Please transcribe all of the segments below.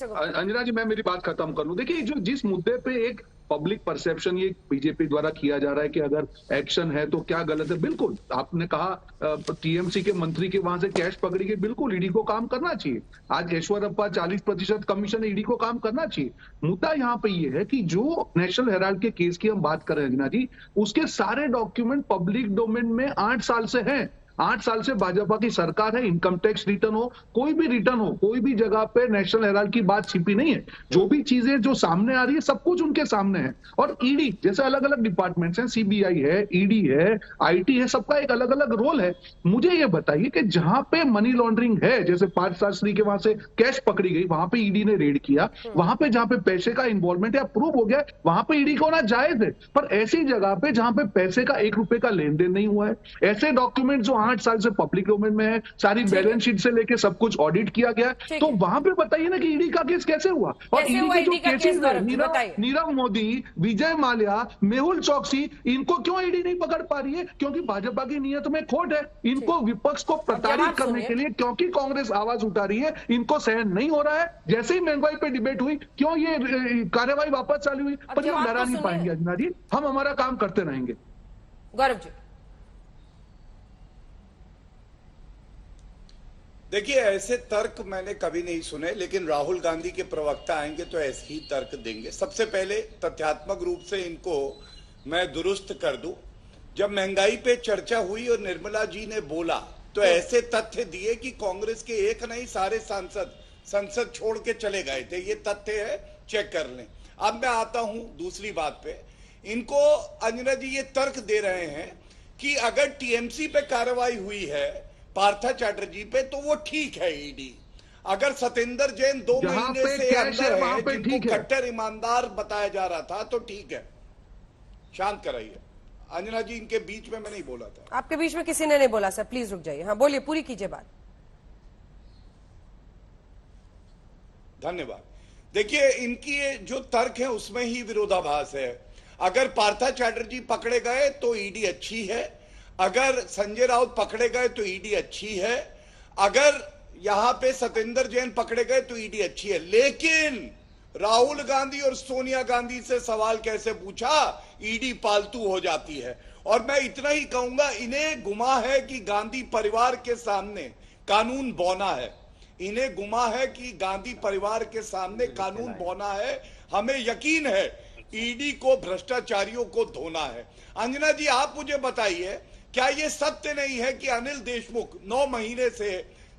अंजना जी, मैं मेरी बात खत्म कर लूं। देखिए, जो जिस मुद्दे पे एक पब्लिक परसेप्शन ये बीजेपी द्वारा किया जा रहा है कि अगर एक्शन है तो क्या गलत है, बिल्कुल आपने कहा टीएमसी के मंत्री के वहां से कैश पकड़ी गई, बिल्कुल ईडी को काम करना चाहिए। आज ऐश्वर्यप्पा 40% कमीशन, ईडी को काम करना चाहिए। मुद्दा यहाँ पे ये है कि जो नेशनल हेराल्ड के केस की हम बात कर रहे हैं अंजना जी, उसके सारे डॉक्यूमेंट पब्लिक डोमेन में 8 साल से हैं। 8 साल से भाजपा की सरकार है। इनकम टैक्स रिटर्न हो, कोई भी रिटर्न हो, कोई भी जगह पे नेशनल हेराल्ड की बात छिपी नहीं है। जो भी चीजें जो सामने आ रही है, सब कुछ उनके सामने है। और ईडी जैसे अलग अलग डिपार्टमेंट्स हैं, सीबीआई है, ईडी है, आईटी है, सबका एक अलग अलग रोल है। मुझे ये बताइए कि जहां पे मनी लॉन्ड्रिंग है, जैसे पार्थ शास्त्री के वहां से कैश पकड़ी गई, वहां पे ईडी ने रेड किया। वहां पे जहां पे पैसे का इन्वॉल्वमेंट या प्रूव हो गया, वहां पे ईडी को होना जायज है। पर ऐसी जगह पे जहां पे पैसे का 1 रुपए का लेन देन नहीं हुआ है, ऐसे डॉक्यूमेंट जो 8 साल से पब्लिक डोमेन में है, सारी बैलेंस शीट से लेके सब कुछ ऑडिट किया गया, तो वहां पे बताइए ना कि ईडी का केस कैसे हुआ। और ईडी के जो केसेस है, नीरव मोदी, विजय माल्या, मेहुल चौकसी, इनको क्यों ईडी नहीं पकड़ पा रही है? क्योंकि भाजपा की नीयत में खोट है। इनको विपक्ष को प्रताड़ित करने के लिए, क्योंकि कांग्रेस आवाज उठा रही है, इनको सहन नहीं हो रहा है। जैसे ही महंगाई पे डिबेट हुई, क्यों ये कार्यवाही वापस चालू हुई? पर ये डरा नहीं पाएंगे अंजना जी, हम हमारा काम करते रहेंगे। गौरव जी, देखिए, ऐसे तर्क मैंने कभी नहीं सुने, लेकिन राहुल गांधी के प्रवक्ता आएंगे तो ऐसे ही तर्क देंगे। सबसे पहले तथ्यात्मक रूप से इनको मैं दुरुस्त कर दूं। जब महंगाई पे चर्चा हुई और निर्मला जी ने बोला तो ऐसे तथ्य दिए कि कांग्रेस के एक नहीं सारे सांसद संसद छोड़ के चले गए थे। ये तथ्य है, चेक कर लें। अब मैं आता हूं दूसरी बात पे। इनको अंजना जी ये तर्क दे रहे हैं कि अगर टीएमसी पे कार्रवाई हुई है पार्था चैटर्जी पे तो वो ठीक है ईडी। अगर सतेंद्र जैन 2 महीने से अंदर है, जिनको कट्टर ईमानदार बताया जा रहा था, तो ठीक है। शांत कराइए अंजना जी, इनके बीच में मैं नहीं बोला था। आपके बीच में किसी ने नहीं बोला सर, प्लीज रुक जाइए। हाँ बोलिए, पूरी कीजिए बात। धन्यवाद। देखिए, इनकी जो तर्क है उसमें ही विरोधाभास है। अगर पार्था चैटर्जी पकड़े गए तो ईडी अच्छी है, अगर संजय राउत पकड़े गए तो ईडी अच्छी है, अगर यहां पे सतेंद्र जैन पकड़े गए तो ईडी अच्छी है। लेकिन राहुल गांधी और सोनिया गांधी से सवाल कैसे पूछा, ईडी पालतू हो जाती है। और मैं इतना ही कहूंगा, इन्हें गुमा है कि गांधी परिवार के सामने कानून बौना है। इन्हें गुमा है कि गांधी परिवार के सामने कानून बौना है। हमें यकीन है ईडी को भ्रष्टाचारियों को धोना है। अंजना जी, आप मुझे बताइए, क्या यह सत्य नहीं है कि अनिल देशमुख 9 महीने से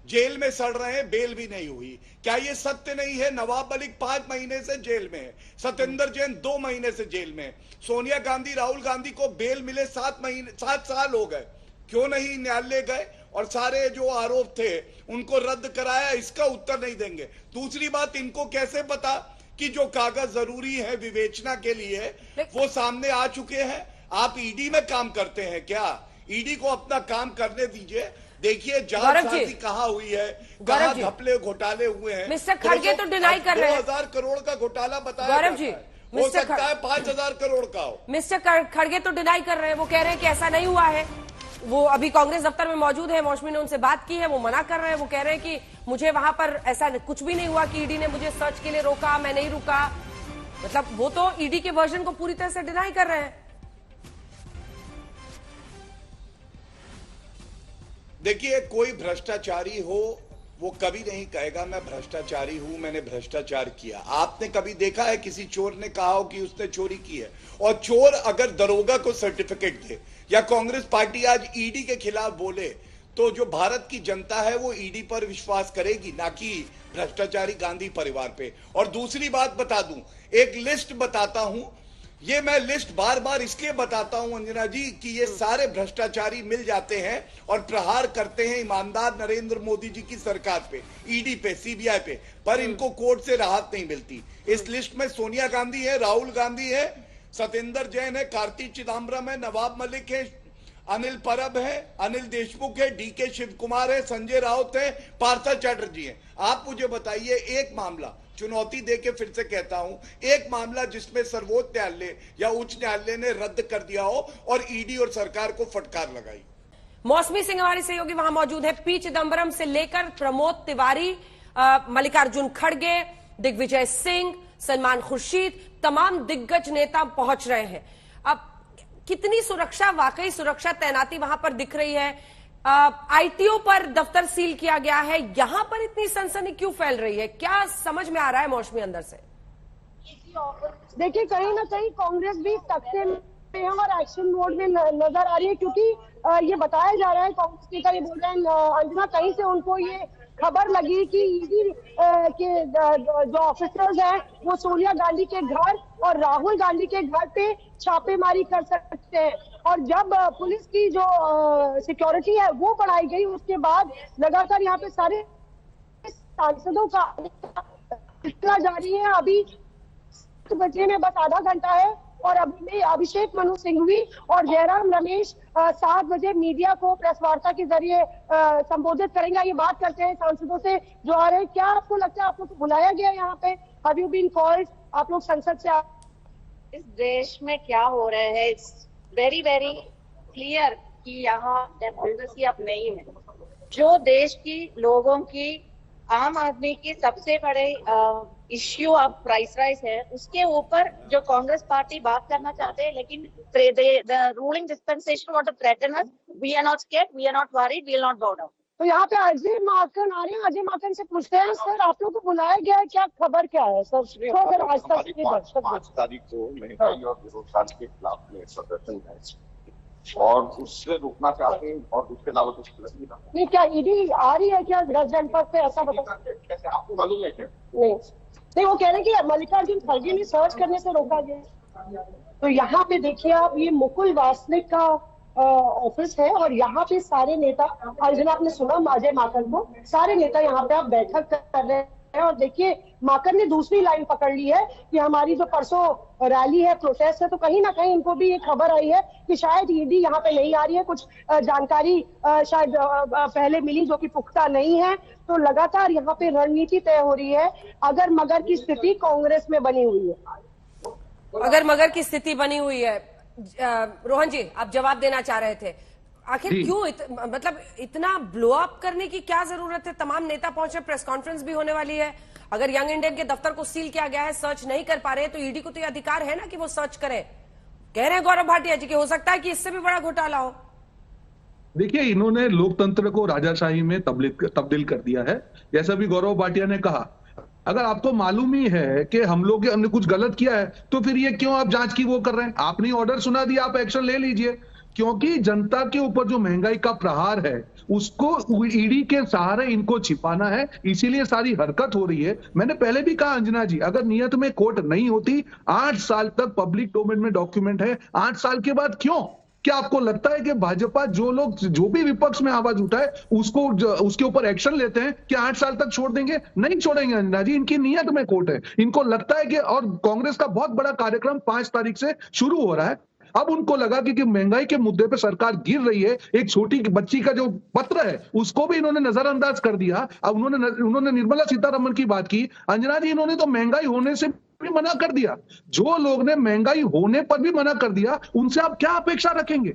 जेल में सड़ रहे हैं, बेल भी नहीं हुई? क्या यह सत्य नहीं है नवाब मलिक 5 महीने से जेल में है, सतेंद्र जैन 2 महीने से जेल में, सोनिया गांधी राहुल गांधी को बेल मिले 7 साल हो गए, क्यों नहीं न्यायालय गए और सारे जो आरोप थे उनको रद्द कराया? इसका उत्तर नहीं देंगे। दूसरी बात, इनको कैसे पता कि जो कागज जरूरी है विवेचना के लिए वो सामने आ चुके हैं? आप ईडी में काम करते हैं क्या? ईडी को अपना काम करने दीजिए। देखिए, जांच कहाँ हुई है, कहाँ घपले घोटाले हुए हैं। मिस्टर खड़गे तो डिनाई कर रहे हैं। 2000 करोड़ का घोटाला बताया गौरव जी, हो सकता है 5000 करोड़ का हो। मिस्टर खड़गे तो डिनाई कर रहे हैं, वो कह रहे हैं कि ऐसा नहीं हुआ है। वो अभी कांग्रेस दफ्तर में मौजूद है, मौसमी ने उनसे बात की है, वो मना कर रहे हैं। वो कह रहे हैं कि मुझे वहां पर ऐसा कुछ भी नहीं हुआ कि ईडी ने मुझे सर्च के लिए रोका, मैं नहीं रुका। मतलब वो तो ईडी के वर्जन को पूरी तरह से डिनाई कर रहे हैं। देखिए, कोई भ्रष्टाचारी हो वो कभी नहीं कहेगा मैं भ्रष्टाचारी हूं, मैंने भ्रष्टाचार किया। आपने कभी देखा है किसी चोर ने कहा हो कि उसने चोरी की है? और चोर अगर दरोगा को सर्टिफिकेट दे या कांग्रेस पार्टी आज ईडी के खिलाफ बोले तो जो भारत की जनता है वो ईडी पर विश्वास करेगी, ना कि भ्रष्टाचारी गांधी परिवार पे। और दूसरी बात बता दूं, एक लिस्ट बताता हूं। ये मैं लिस्ट बार बार इसलिए बताता हूं अंजना जी कि ये सारे भ्रष्टाचारी मिल जाते हैं और प्रहार करते हैं ईमानदार नरेंद्र मोदी जी की सरकार पे, ईडी पे, सीबीआई पे, पर इनको कोर्ट से राहत नहीं मिलती। इस लिस्ट में सोनिया गांधी है, राहुल गांधी है, सतेंद्र जैन है, कार्ति चिदम्बरम है, नवाब मलिक है, अनिल परब है, अनिल देशमुख है, डीके शिव कुमार है, संजय राउत है, पार्था चैटर्जी है। आप मुझे बताइए एक मामला, चुनौती देके फिर से कहता हूं, एक मामला जिसमें सर्वोच्च न्यायालय या उच्च न्यायालय ने रद्द कर दिया हो और ईडी और सरकार को फटकार लगाई। मौसमी सिंह हमारी सहयोगी वहां मौजूद है। पी चिदम्बरम से लेकर प्रमोद तिवारी, मल्लिकार्जुन खड़गे, दिग्विजय सिंह, सलमान खुर्शीद, तमाम दिग्गज नेता पहुंच रहे हैं। अब कितनी सुरक्षा, वाकई सुरक्षा तैनाती वहां पर दिख रही है? आईटीओ पर दफ्तर सील किया गया है, यहां पर इतनी सनसनी क्यों फैल रही है? क्या समझ में आ रहा है मौसमी अंदर से? देखिए, कहीं ना कहीं कांग्रेस भी तख्ते में है और एक्शन मोड में नजर आ रही है, क्योंकि ये बताया जा रहा है, कांग्रेस नेता ये बोल रहे हैं अंजना, कहीं से उनको ये खबर लगी कि ईडी के जो ऑफिसर्स हैं वो सोनिया गांधी के घर और राहुल गांधी के घर पे छापेमारी कर सकते हैं। और जब पुलिस की जो सिक्योरिटी है वो बढ़ाई गई, उसके बाद लगातार यहाँ पे सारे सांसदों का सिलसिला जारी है। अभी बजे में बस आधा घंटा है और अभी अभिषेक मनु सिंघवी और जयराम रमेश 7 बजे मीडिया को प्रेस वार्ता के जरिए संबोधित करेंगे। ये बात करते हैं सांसदों से जो आ रहे हैं। क्या आपको लगता है, आपको तो बुलाया गया यहाँ पे? Have you been called? आप लोग संसद से इस देश में क्या हो रहा है, इट्स वेरी वेरी क्लियर कि यहाँ डेमोक्रेसी अब नहीं है। जो देश की लोगों की, आम आदमी की सबसे बड़े इश्यू अब प्राइस राइज है, उसके ऊपर जो कांग्रेस पार्टी बात करना चाहते हैं, लेकिन the ruling dispensation want to threaten us. We are not scared, we are not worried, we will not bow down. तो यहाँ पे अजय माकन आ रहे हैं। अजय माकन से पूछते हैं, सर आप लोग को बुलाया गया है, क्या खबर क्या है सर? तो अगर आज तक 5 तारीख को महंगाई और बेरोजगार के खिलाफ में प्रदर्शन है और उससे रुकना चाहते हैं और उसके अलावा कुछ नहीं। क्या ईडी आ रही है क्या 10 जनपद पे, ऐसा बता? कैसे आपको मालूम है क्या? नहीं, वो कह रहे हैं कि मल्लिकार्जुन खड़गे ने सर्च करने से रोका गया। तो यहाँ पे देखिए आप, ये मुकुल वासनिक का ऑफिस है और यहाँ पे सारे नेता, अर्जुन आपने सुना अजय माकन को, सारे नेता यहाँ पे आप बैठक कर रहे हैं। और देखिए माकन ने दूसरी लाइन पकड़ ली है कि हमारी जो परसों रैली है, प्रोटेस्ट है, तो कहीं ना कहीं इनको भी ये खबर आई है कि शायद ईडी यहाँ पे नहीं आ रही है। कुछ जानकारी शायद पहले मिली जो कि पुख्ता नहीं है। तो लगातार यहाँ पे रणनीति तय हो रही है। अगर मगर की स्थिति कांग्रेस में बनी हुई है, अगर मगर की स्थिति बनी हुई है। रोहन जी, आप जवाब देना चाह रहे थे, आखिर क्यों मतलब इतना ब्लो अप करने की क्या जरूरत है? तमाम नेता पहुंचे, प्रेस कॉन्फ्रेंस भी होने वाली है। अगर यंग इंडियन के दफ्तर को सील किया गया है, सर्च नहीं कर पा रहे, तो ईडी को तो ये अधिकार है ना कि वो सर्च करे। कह रहे हैं गौरव भाटिया जी कि हो सकता है कि इससे भी बड़ा घोटाला हो। देखिए, इन्होंने लोकतंत्र को राजाशाही में तब्दील कर दिया है। जैसा भी गौरव भाटिया ने कहा, अगर आपको मालूम ही है कि हम लोग हमने कुछ गलत किया है, तो फिर ये क्यों आप जांच की वो कर रहे हैं? आपने ऑर्डर सुना दिया, आप एक्शन ले लीजिए। क्योंकि जनता के ऊपर जो महंगाई का प्रहार है उसको ईडी के सहारे इनको छिपाना है, इसीलिए सारी हरकत हो रही है। मैंने पहले भी कहा अंजना जी, अगर नियत में खोट नहीं होती, 8 साल तक पब्लिक डोमेन में डॉक्यूमेंट है, 8 साल के बाद क्यों? क्या आपको लगता है कि भाजपा जो लोग जो भी विपक्ष में आवाज उठाए उसको उसके ऊपर एक्शन लेते हैं कि 8 साल तक छोड़ देंगे? नहीं छोड़ेंगे अंजना जी, इनकी नियत में खोट है। इनको लगता है कि, और कांग्रेस का बहुत बड़ा कार्यक्रम 5 तारीख से शुरू हो रहा है। अब उनको लगा कि महंगाई के मुद्दे पे सरकार गिर रही है, एक छोटी बच्ची का जो पत्र है उसको भी इन्होंने नजरअंदाज कर दिया। अब उन्होंने निर्मला सीतारमण की बात की। अंजना जी, इन्होंने तो महंगाई होने से भी मना कर दिया। जो लोग ने महंगाई होने पर भी मना कर दिया, उनसे आप क्या अपेक्षा रखेंगे?